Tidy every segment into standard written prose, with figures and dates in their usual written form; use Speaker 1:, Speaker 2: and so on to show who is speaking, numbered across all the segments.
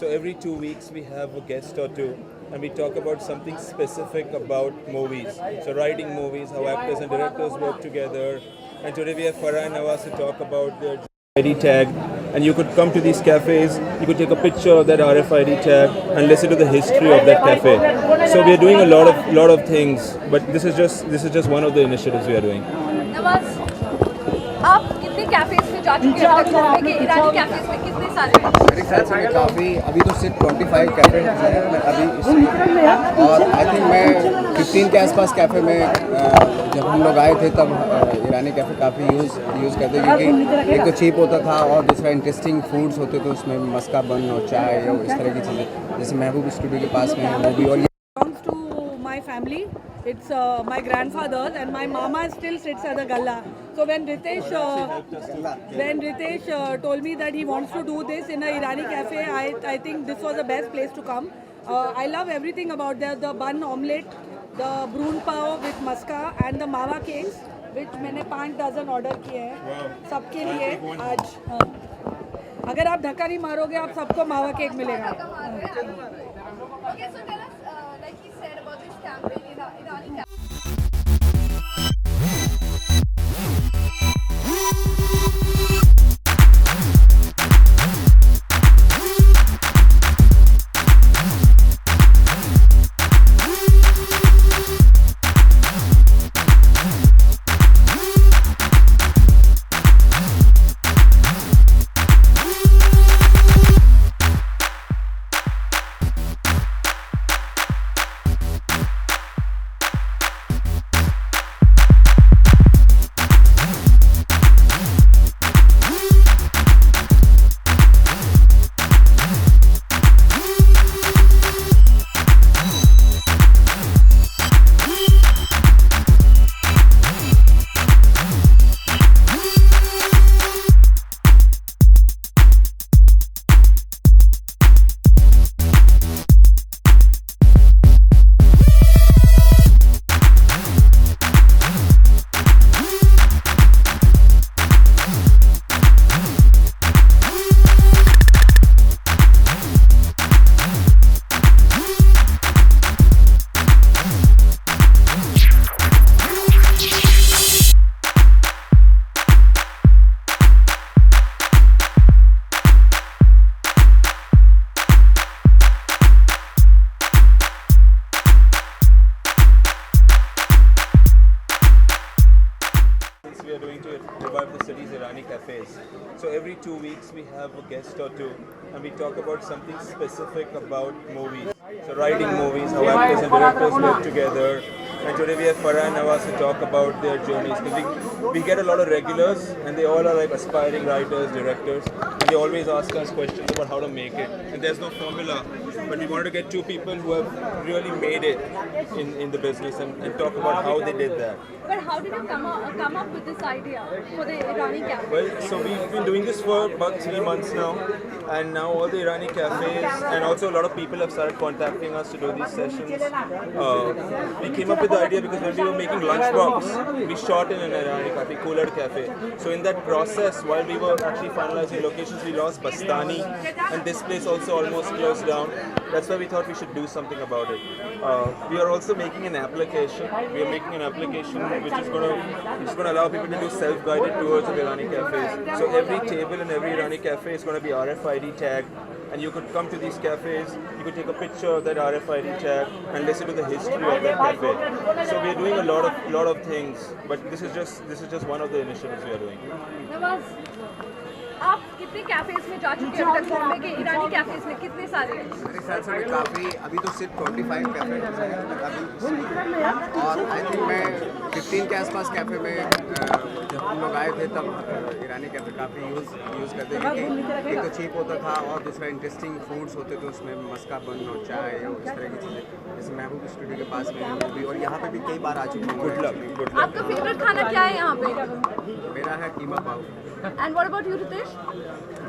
Speaker 1: So every 2 weeks we have a guest or two, and we talk about something specific about movies. So writing movies, how actors and directors work together. And today we have Farah and Nawaz to talk about their RFID tag. And you could come to these cafes, you could take a picture of that RFID tag and listen to the history of that cafe. So we are doing a lot of things, but this is just one of the initiatives we are doing.
Speaker 2: Nawaz, आप कितने cafes में जा चुके हैं अब तक घूमने के? ईरानी कैफेज में कितने सारे?
Speaker 3: मेरे ख्याल से मैं काफ़ी अभी तो सिर्फ 25 कैफ़े हैं मैं अभी और आई थिंक मैं 15 के आसपास कैफ़े में जब हम लोग आए थे तब ईरानी कैफ़े काफ़ी यूज़ करते क्योंकि एक तो चीप होता था और दूसरा इंटरेस्टिंग फूड्स होते थे उसमें मस्का बन और चाय और इस तरह की चीज़ें जैसे महबूब स्टूडियो के पास में है वो भी और
Speaker 4: belongs to my family. It's my grandfather's and my mama still sits at the galla. So when Ritesh told me that he wants to do this in a Irani cafe, I think this was the best place to come. I love everything about the bun omelette, the brun pav with maska and the mawa cakes, which मैंने 5 dozen order किए हैं सबके लिए आज. अगर आप धक्का नहीं मारोगे आप सबको मावा केक मिलेगा.
Speaker 2: Okay, so tell us, like he said about this campaign, Irani campaign.
Speaker 1: We are doing to revive the city's Irani cafes. So every 2 weeks we have a guest or two, and we talk about something specific about movies. So writing movies, how actors and directors work together. And today we have Farah and Nawaz to talk about their journeys. Because we get a lot of regulars, and they all are like aspiring writers, directors, and they always ask us questions about how to make it. And there's no formula, but we wanted to get two people who have really made it in the business and talk about how they did that.
Speaker 2: But how did you come up with this idea for the Irani cafe?
Speaker 1: Well, so we've been doing this for about 3 months now, and now all the Irani cafes and also a lot of people have started contacting us to do these sessions. We came up with the idea because when we were making Lunchbox, we shot in an Irani cafe, Cooler Cafe. So in that process, while we were actually finalizing locations, we lost Bastani, and this place also almost closed down. That's why we thought we should do something about it. We are also making an application. We are making an application which is going to allow people to do self-guided tours of Irani cafes. So every table in every Irani cafe is going to be RFID tagged, and you could come to these cafes, you could take a picture of that RFID tag and listen to the history of that cafe. So we are doing a lot of things, but this is just one of the initiatives we are doing.
Speaker 2: Nawaz, आप कितने cafes में जा चुके हैं अब तक घूमने के? ईरानी कैफेज में कितने सारे?
Speaker 3: मेरे ख्याल से मैं काफ़ी अभी तो सिर्फ 25 कैफ़े हैं मैं अभी और आई थिंक मैं 15 के आसपास कैफ़े में जब हम लोग आए थे तब ईरानी कैफ़े काफ़ी यूज़ करते क्योंकि एक तो चीप होता था और दूसरा इंटरेस्टिंग फूड्स होते थे उसमें मस्का बन और चाय और इस तरह की चीज़ें जैसे महबूब स्टूडियो के पास में है वो भी और यहाँ पे भी कई बार आ चुके हैं.
Speaker 1: Good luck.
Speaker 2: आपका फेवरेट खाना क्या है यहाँ पे?
Speaker 3: मेरा है कीमा पाव.
Speaker 2: And what about you, Ritesh?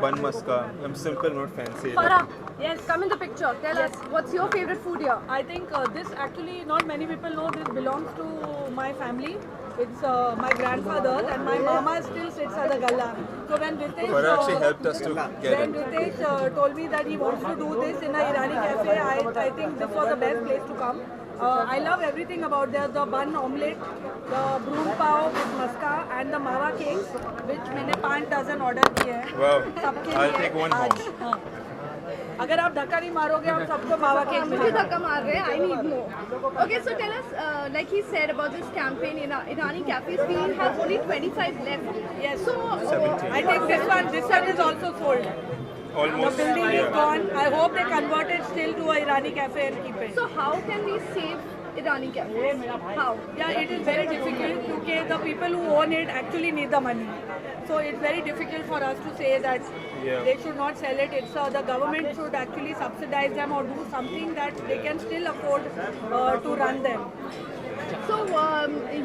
Speaker 1: Bun maska. I'm simple, not fancy.
Speaker 2: Farah, yes, come in the picture. Tell us, what's your favorite food here?
Speaker 4: I think this actually not many people know this belongs to my family. It's my grandfather's, and my mama still sits at the galla. So when Ritesh,
Speaker 1: Farah actually helped us to get
Speaker 4: when
Speaker 1: it.
Speaker 4: Ritesh told me that he wants to do this in a Irani cafe, I think this was the best place to come. I love everything about there. The bun omelette, the broon pav with maska, and the mawa cakes, which मैंने 5 dozen order किए हैं.
Speaker 1: Wow.
Speaker 4: सबके
Speaker 1: I'll
Speaker 4: लिए
Speaker 1: take one
Speaker 4: आज.
Speaker 1: home.
Speaker 4: हाँ. अगर आप धक्का नहीं मारोगे आप सबको मावा केक
Speaker 2: मुझे
Speaker 4: मिलेगा.
Speaker 2: धक्का मार रहे हैं. I need more. Okay, so tell us, like he said about this campaign in Irani cafes, we have only 25 left.
Speaker 4: Yes.
Speaker 2: So
Speaker 4: I think this one is also sold. The
Speaker 1: Almost.
Speaker 4: building is
Speaker 1: Yeah.
Speaker 4: gone. I hope they convert it still to a Irani cafe and keep it.
Speaker 2: So how can we save Irani cafes? How?
Speaker 4: Yeah, it is very difficult because the people who own it actually need the money. So it's very difficult for us to say that
Speaker 1: Yeah.
Speaker 4: they should not sell it. It's the government should actually subsidize them or do something that they can still afford to run them.
Speaker 2: So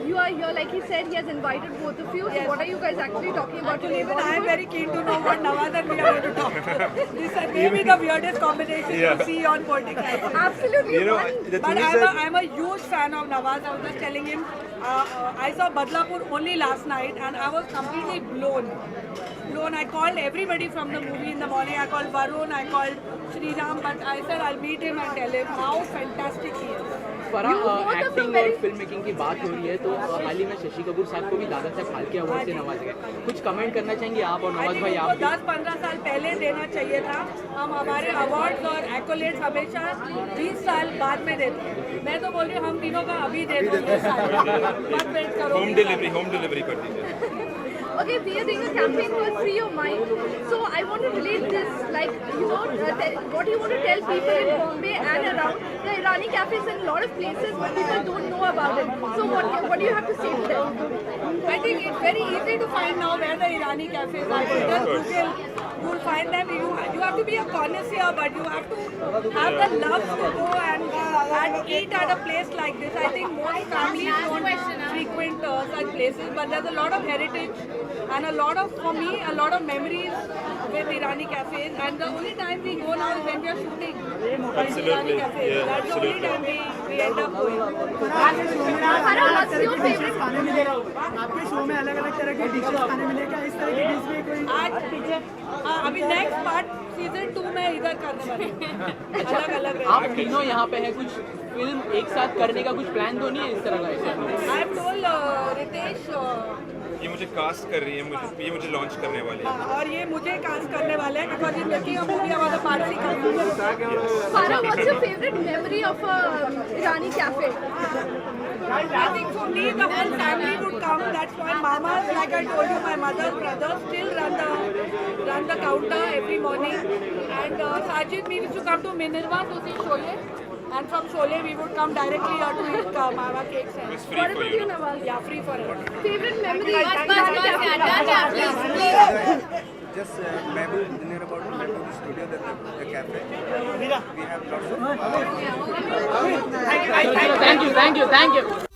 Speaker 2: you are here, like he said, he has invited both of you. So
Speaker 4: Yes.
Speaker 2: what are you guys actually talking about
Speaker 4: Actually,
Speaker 2: today?
Speaker 4: even I am very keen to know what Nawaz and we are going to talk. This may be the weirdest combination
Speaker 1: Yeah.
Speaker 4: you see on politics.
Speaker 2: Absolutely.
Speaker 1: You know,
Speaker 2: one.
Speaker 1: the
Speaker 4: But
Speaker 1: thing is that
Speaker 4: I'm a huge fan of Nawaz. I was just telling him, I saw Badlapur only last night and I was completely blown. I called everybody from the movie in the morning. I called Varun, I called Sriram, but I said I'll meet him and tell him how fantastic he is.
Speaker 2: You both of them
Speaker 5: acting
Speaker 2: very-
Speaker 5: और film making की बात हो रही है तो हाल ही में शशि कपूर साहब को भी दादा साहब फाल्के अवार्ड से नवाजा गया. कुछ कमेंट करना चाहेंगे आप और
Speaker 4: I
Speaker 5: नवाज
Speaker 4: think
Speaker 5: भाई
Speaker 4: उनको
Speaker 5: आप भी?
Speaker 4: 10-15 साल पहले देना चाहिए था. हम हमारे अवार्ड्स और एक्कोलेट्स हमेशा 20 साल बाद में देते हैं. मैं तो बोल रही हूँ हम तीनों का अभी दे दो 20 साल. मत वेट करो.
Speaker 1: home delivery कर दीजिए.
Speaker 2: Okay, we are doing a campaign called Free Your Mind. So I want to relate this, like, you know, what you want to tell people in Bombay and around the Irani cafes in a lot of places, but people don't know about it. So what do you have to say to them?
Speaker 4: I think it's very easy to find now where the Irani cafes are. You just Google, you'll find them. You have to be a connoisseur, but you have to have the love to go and eat at a place like this. I think most families don't frequent such places, but there's a lot of heritage and a lot of, for me, a lot of memories with Irani cafes. And the only time we go now is when we are shooting in
Speaker 1: Absolutely.
Speaker 4: Irani cafes.
Speaker 1: Yeah,
Speaker 4: That's the only
Speaker 1: absolutely.
Speaker 4: time we end up going.
Speaker 2: Farah, what's your favorite?
Speaker 6: खाने मिलेगा आपके show में अलग अलग तरह के dishes खाने मिलेगा इस तरह की डिश भी कोई
Speaker 4: आज अभी नेक्स्ट पार्ट सीजन 2 में इधर करने वाली हूँ. अलग अलग
Speaker 5: आप तीनों यहाँ पे हैं, कुछ फिल्म एक साथ करने का कुछ प्लान तो नहीं है इस तरह का?
Speaker 4: आई एम टोल्ड रितेश
Speaker 1: ये मुझे कास्ट कर रही है, ये मुझे लॉन्च करने वाली है.
Speaker 4: और ये मुझे कास्ट करने वाले हैं because in making a movie about the Parsi community.
Speaker 2: Farah, what's your favorite memory of a Irani cafe?
Speaker 4: I think for me the whole family would come. That's why mamas, like I told you, my mother's brothers still run the counter every morning. And Sajid, we used to come to Minerva to see Sholay. And from Sholay we would come directly here to eat mawa cakes. And
Speaker 1: It's free
Speaker 2: What
Speaker 1: for
Speaker 2: about you,
Speaker 1: you.
Speaker 2: Nawaz?
Speaker 4: yeah, free for everyone.
Speaker 2: Favorite memory of Irani cafe?
Speaker 3: Just Mehboob, near about Mehboob studio, the cafe. We have lots of.
Speaker 5: Thank you.